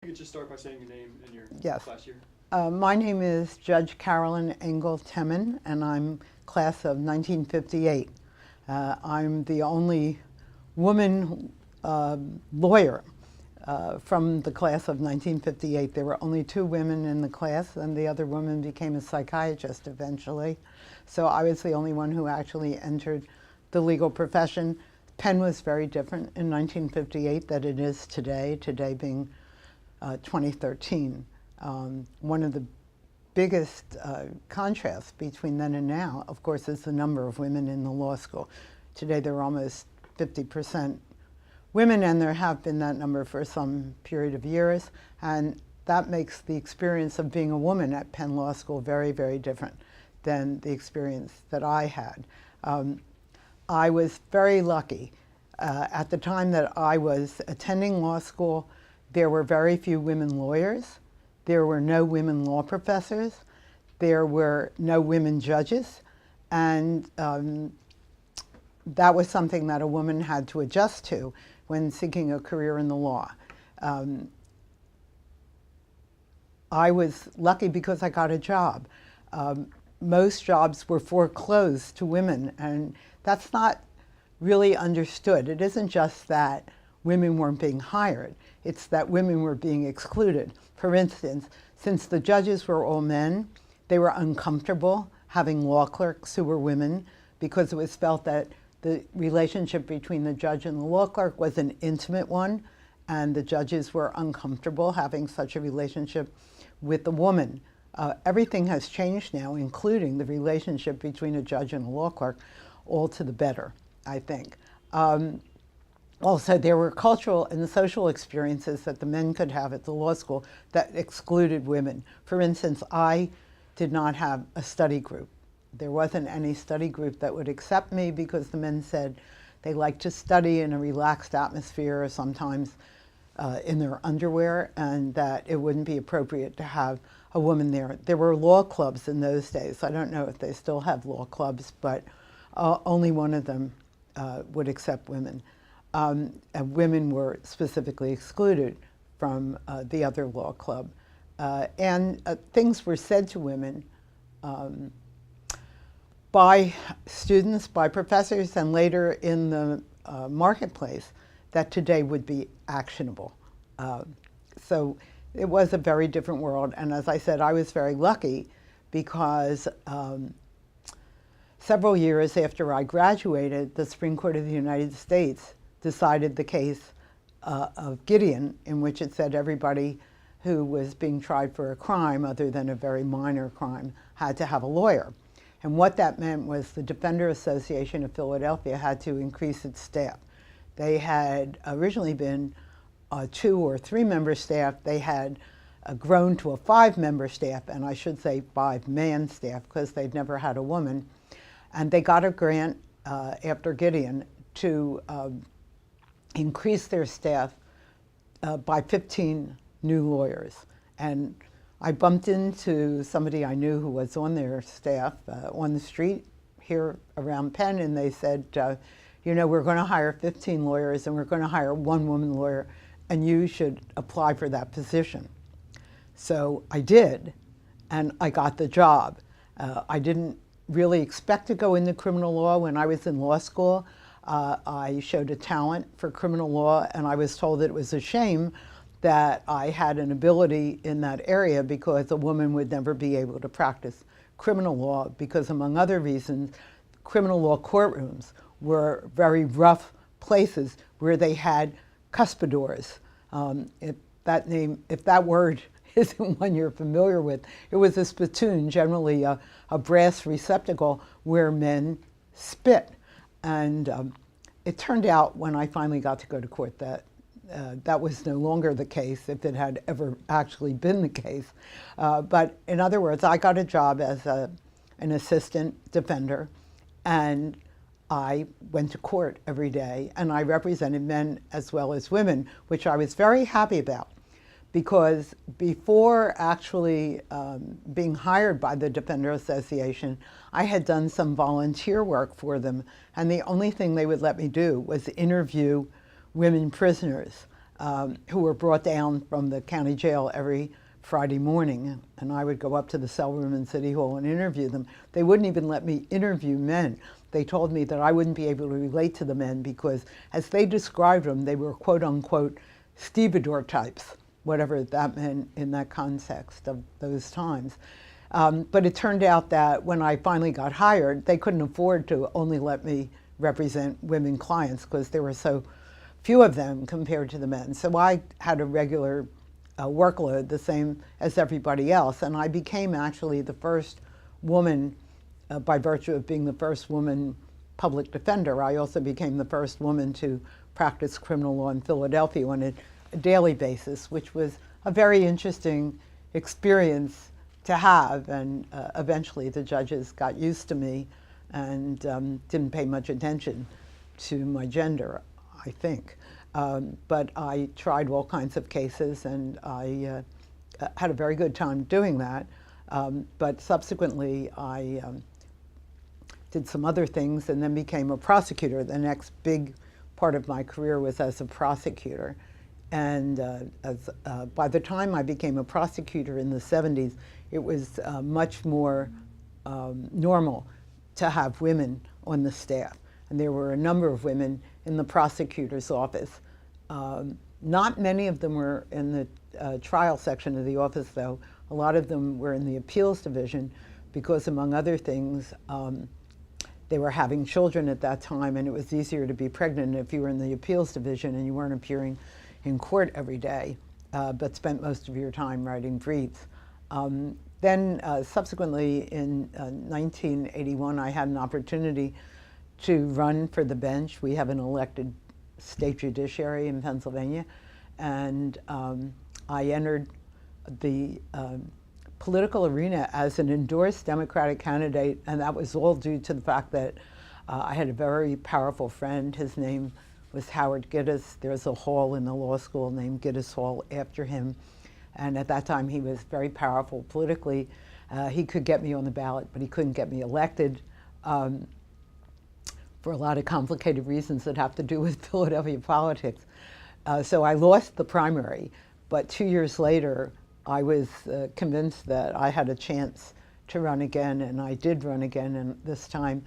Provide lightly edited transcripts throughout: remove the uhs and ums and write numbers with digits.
You could just start by saying your name and your Yes. class year. My name is Judge Carolyn Temin, and I'm class of 1958. I'm the only woman lawyer from the class of 1958. There were only 2 women in the class, and the other woman became a psychiatrist eventually. So I was the only one who actually entered the legal profession. Penn was very different in 1958 than it is today, today being 2013. One of the biggest contrasts between then and now, of course, is the number of women in the law school. Today there are almost 50% women, and there have been that number for some period of years, and that makes the experience of being a woman at Penn Law School very, very different than the experience that I had. I was very lucky. At the time that I was attending law school, there were very few women lawyers. There were no women law professors. There were no women judges. And that was something that a woman had to adjust to when seeking a career in the law. I was lucky because I got a job. Most jobs were foreclosed to women, and that's not really understood. It isn't just that women weren't being hired, it's that women were being excluded. For instance, since the judges were all men, they were uncomfortable having law clerks who were women because it was felt that the relationship between the judge and the law clerk was an intimate one, and the judges were uncomfortable having such a relationship with a woman. Everything has changed now, including the relationship between a judge and a law clerk, all to the better, I think. Also, there were cultural and social experiences that the men could have at the law school that excluded women. For instance, I did not have a study group. There wasn't any study group that would accept me because the men said they liked to study in a relaxed atmosphere, or sometimes in their underwear, and that it wouldn't be appropriate to have a woman there. There were law clubs in those days. I don't know if they still have law clubs, but only one of them would accept women. And women were specifically excluded from the other law club. And things were said to women by students, by professors, and later in the marketplace that today would be actionable. So it was a very different world. And as I said, I was very lucky because several years after I graduated, the Supreme Court of the United States decided the case of Gideon, in which it said everybody who was being tried for a crime other than a very minor crime had to have a lawyer. And what that meant was the Defender Association of Philadelphia had to increase its staff. They had originally been a 2 or 3 member staff. They had grown to a 5-member staff, and I should say 5-man staff because they'd never had a woman. And they got a grant after Gideon to increase their staff by 15 new lawyers. And I bumped into somebody I knew who was on their staff on the street here around Penn, and they said, you know, we're going to hire 15 lawyers and we're going to hire 1 woman lawyer, and you should apply for that position. So I did, and I got the job. I didn't really expect to go into criminal law. When I was in law school, I showed a talent for criminal law, and I was told that it was a shame that I had an ability in that area because a woman would never be able to practice criminal law because, among other reasons, criminal law courtrooms were very rough places where they had cuspidors. If that word isn't one you're familiar with, it was a spittoon, generally a brass receptacle where men spit. And it turned out when I finally got to go to court that that was no longer the case, if it had ever actually been the case. But in other words, I got a job as an assistant defender, and I went to court every day, and I represented men as well as women, which I was very happy about, because before actually being hired by the Defender Association, I had done some volunteer work for them, and the only thing they would let me do was interview women prisoners. who were brought down from the county jail every Friday morning, and I would go up to the cell room in City Hall and interview them. They wouldn't even let me interview men. They told me that I wouldn't be able to relate to the men because, as they described them, they were quote-unquote stevedore types, whatever that meant in that context of those times. But it turned out that when I finally got hired, they couldn't afford to only let me represent women clients because there were so few of them compared to the men. So I had a regular workload, the same as everybody else, and I became actually the first woman, by virtue of being the first woman public defender. I also became the first woman to practice criminal law in Philadelphia on a daily basis, which was a very interesting experience to have, and eventually the judges got used to me and didn't pay much attention to my gender, I think. But I tried all kinds of cases, and I had a very good time doing that. But subsequently, I did some other things and then became a prosecutor. The next big part of my career was as a prosecutor. And by the time I became a prosecutor in the 70s, it was much more normal to have women on the staff. And there were a number of women in the prosecutor's office. Not many of them were in the trial section of the office, though. A lot of them were in the appeals division because, among other things, they were having children at that time, and it was easier to be pregnant if you were in the appeals division and you weren't appearing in court every day, but spent most of your time writing briefs. Then subsequently in 1981, I had an opportunity to run for the bench. We have an elected state judiciary in Pennsylvania, and I entered the political arena as an endorsed Democratic candidate, and that was all due to the fact that I had a very powerful friend. His name was Howard Gittes. There's a hall in the law school named Gittes Hall after him, and at that time he was very powerful politically. He could get me on the ballot, but he couldn't get me elected. For a lot of complicated reasons that have to do with Philadelphia politics. So I lost the primary, but 2 years later, I was convinced that I had a chance to run again, and I did run again, and this time,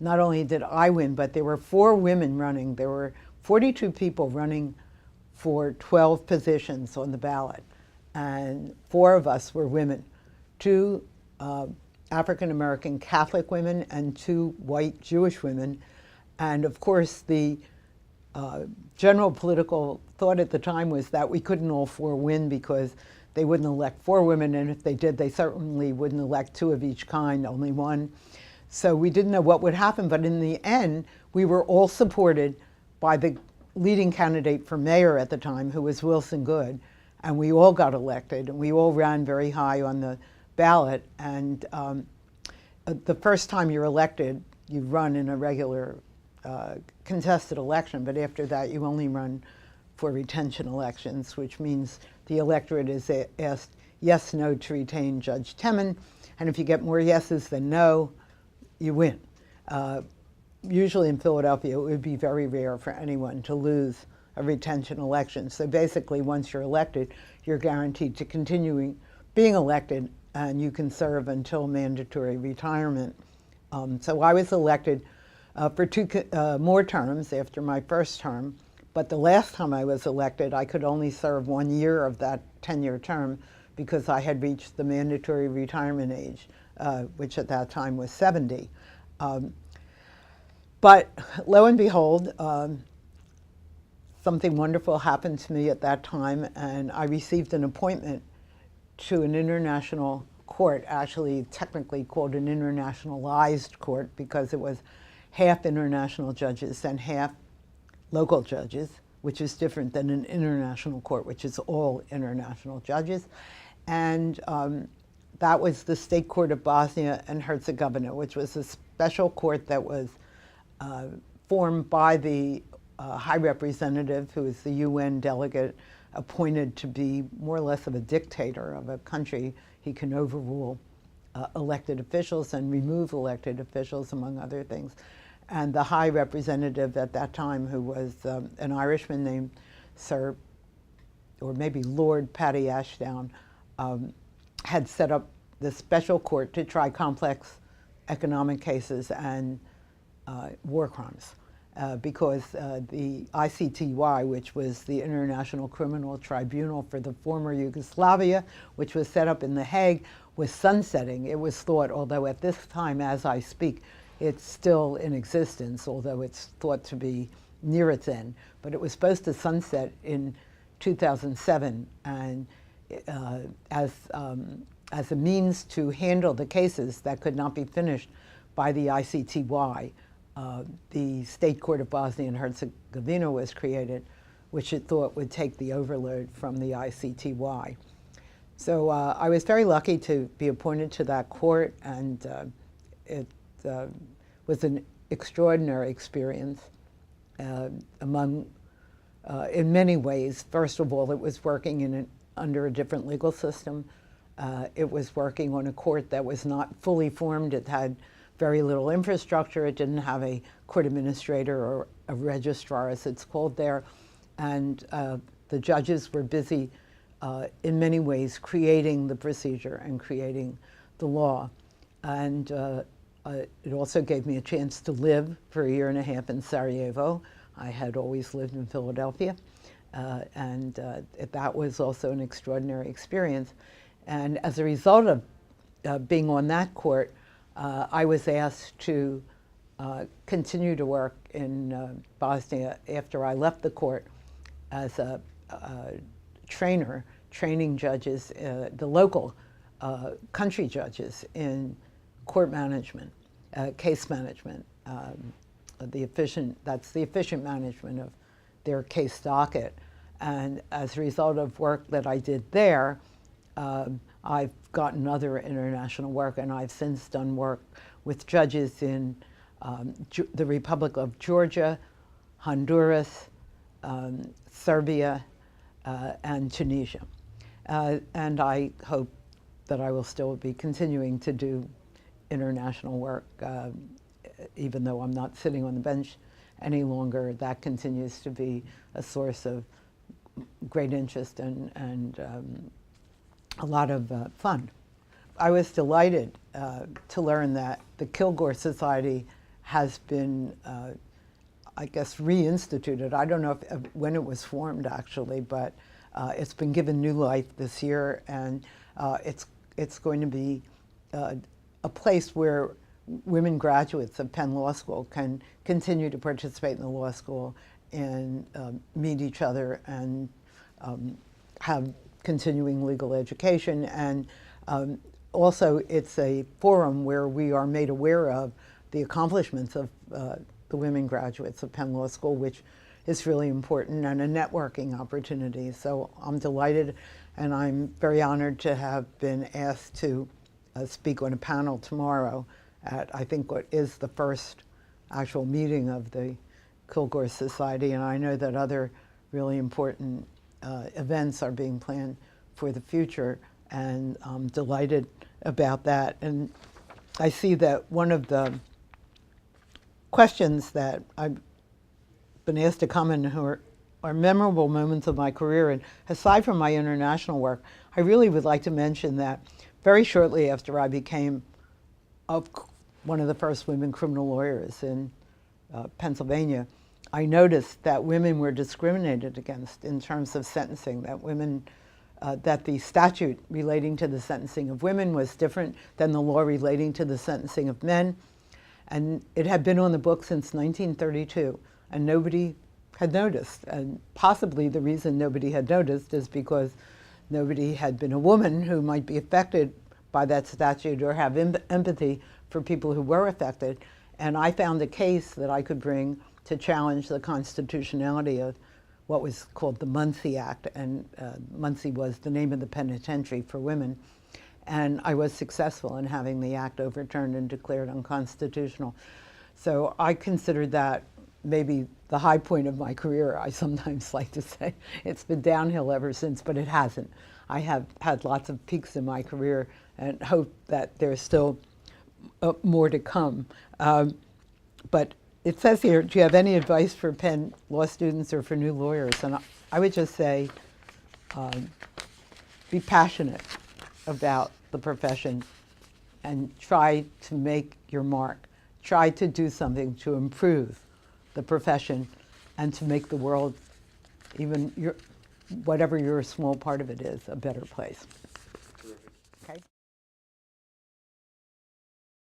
not only did I win, but there were 4 women running. There were 42 people running for 12 positions on the ballot, and 4 of us were women. 2 African-American Catholic women and 2 white Jewish women. And of course, the general political thought at the time was that we couldn't all 4 win because they wouldn't elect 4 women, and if they did, they certainly wouldn't elect 2 of each kind, only 1. So we didn't know what would happen, but in the end, we were all supported by the leading candidate for mayor at the time, who was Wilson Goode, and we all got elected, and we all ran very high on the ballot. And the first time you're elected, you run in a regular contested election, but after that you only run for retention elections, which means the electorate is asked yes, no to retain Judge Temin, and if you get more yeses than no, you win. Usually in Philadelphia, it would be very rare for anyone to lose a retention election. So basically, once you're elected, you're guaranteed to continue being elected, and you can serve until mandatory retirement. So I was elected for 2 more terms after my first term, but the last time I was elected, I could only serve 1 year of that 10-year term because I had reached the mandatory retirement age, which at that time was 70. But lo and behold, something wonderful happened to me at that time, and I received an appointment to an international court, actually technically called an internationalized court because it was half international judges and half local judges, which is different than an international court, which is all international judges. And that was the State Court of Bosnia and Herzegovina, which was a special court that was formed by the High Representative, who is the UN delegate appointed to be more or less of a dictator of a country. He can overrule elected officials and remove elected officials, among other things. And the High Representative at that time, who was an Irishman named Sir or maybe Lord Paddy Ashdown, had set up this special court to try complex economic cases and war crimes. Because the ICTY, which was the International Criminal Tribunal for the former Yugoslavia, which was set up in The Hague, was sunsetting. It was thought, although at this time, as I speak, it's still in existence, although it's thought to be near its end. But it was supposed to sunset in 2007, and as a means to handle the cases that could not be finished by the ICTY, the State Court of Bosnia and Herzegovina was created, which it thought would take the overload from the ICTY. So I was very lucky to be appointed to that court, and it was an extraordinary experience in many ways. First of all, it was working under a different legal system. It was working on a court that was not fully formed. It had very little infrastructure. It didn't have a court administrator or a registrar, as it's called there. And the judges were busy in many ways creating the procedure and creating the law. And it also gave me a chance to live for a year and a half in Sarajevo. I had always lived in Philadelphia. And that was also an extraordinary experience. And as a result of being on that court, I was asked to continue to work in Bosnia after I left the court as a trainer, training judges, the local country judges in court management, case management, that's the efficient management of their case docket. And as a result of work that I did there, I've gotten other international work, and I've since done work with judges in the Republic of Georgia, Honduras, Serbia, and Tunisia. And I hope that I will still be continuing to do international work, even though I'm not sitting on the bench any longer. That continues to be a source of great interest and a lot of fun. I was delighted to learn that the Kilgore Society has been, I guess, reinstituted. I don't know when it was formed, actually, but it's been given new life this year, and it's going to be a place where women graduates of Penn Law School can continue to participate in the law school and meet each other and have continuing legal education. And also it's a forum where we are made aware of the accomplishments of the women graduates of Penn Law School, which is really important, and a networking opportunity. So I'm delighted, and I'm very honored to have been asked to speak on a panel tomorrow at, I think, what is the first actual meeting of the Kilgore Society, and I know that other really important events are being planned for the future, and I'm delighted about that. And I see that one of the questions that I've been asked to comment on are memorable moments of my career, and aside from my international work, I really would like to mention that very shortly after I became one of the first women criminal lawyers in Pennsylvania, I noticed that women were discriminated against in terms of sentencing, that the statute relating to the sentencing of women was different than the law relating to the sentencing of men. And it had been on the books since 1932, and nobody had noticed. And possibly the reason nobody had noticed is because nobody had been a woman who might be affected by that statute or have empathy for people who were affected. And I found a case that I could bring to challenge the constitutionality of what was called the Muncie Act, and Muncie was the name of the penitentiary for women. And I was successful in having the act overturned and declared unconstitutional. So I consider that maybe the high point of my career. I sometimes like to say it's been downhill ever since, but it hasn't. I have had lots of peaks in my career and hope that there's still more to come. But it says here, do you have any advice for Penn law students or for new lawyers? And I would just say, be passionate about the profession and try to make your mark. Try to do something to improve the profession and to make the world, even whatever your small part of it is, a better place.